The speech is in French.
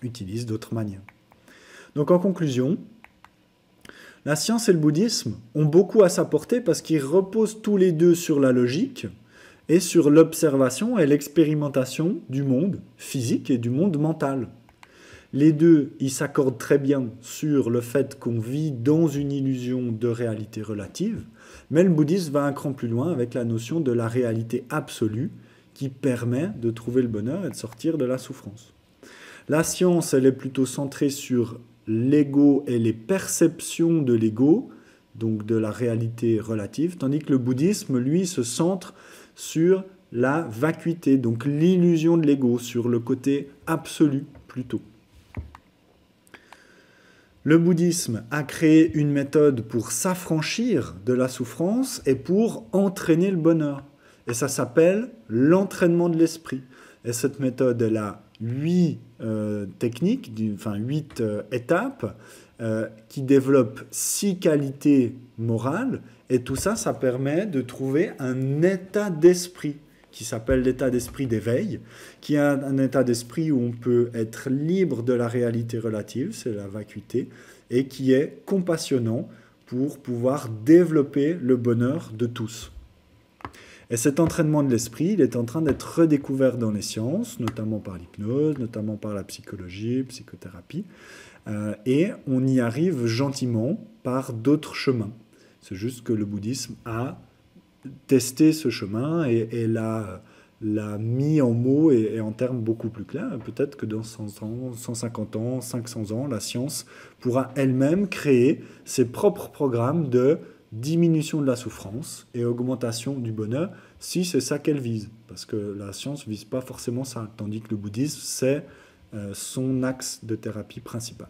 utilisent d'autres manières. Donc en conclusion, la science et le bouddhisme ont beaucoup à s'apporter parce qu'ils reposent tous les deux sur la logique et sur l'observation et l'expérimentation du monde physique et du monde mental. Les deux, ils s'accordent très bien sur le fait qu'on vit dans une illusion de réalité relative, mais le bouddhisme va un cran plus loin avec la notion de la réalité absolue qui permet de trouver le bonheur et de sortir de la souffrance. La science, elle est plutôt centrée sur l'ego et les perceptions de l'ego, donc de la réalité relative, tandis que le bouddhisme, lui, se centre sur la vacuité, donc l'illusion de l'ego, sur le côté absolu plutôt. Le bouddhisme a créé une méthode pour s'affranchir de la souffrance et pour entraîner le bonheur. Et ça s'appelle l'entraînement de l'esprit. Et cette méthode, elle a 8 techniques, enfin 8 étapes, qui développent 6 qualités morales. Et tout ça, ça permet de trouver un état d'esprit qui s'appelle l'état d'esprit d'éveil, qui est un état d'esprit où on peut être libre de la réalité relative, c'est la vacuité, et qui est compassionnant pour pouvoir développer le bonheur de tous. Et cet entraînement de l'esprit, il est en train d'être redécouvert dans les sciences, notamment par l'hypnose, notamment par la psychologie, psychothérapie, et on y arrive gentiment par d'autres chemins. C'est juste que le bouddhisme a testé ce chemin et l'a mis en mots et en termes beaucoup plus clairs. Peut-être que dans 100 ans, 150 ans, 500 ans, la science pourra elle-même créer ses propres programmes de diminution de la souffrance et augmentation du bonheur, si c'est ça qu'elle vise. Parce que la science ne vise pas forcément ça, tandis que le bouddhisme, c'est son axe de thérapie principal.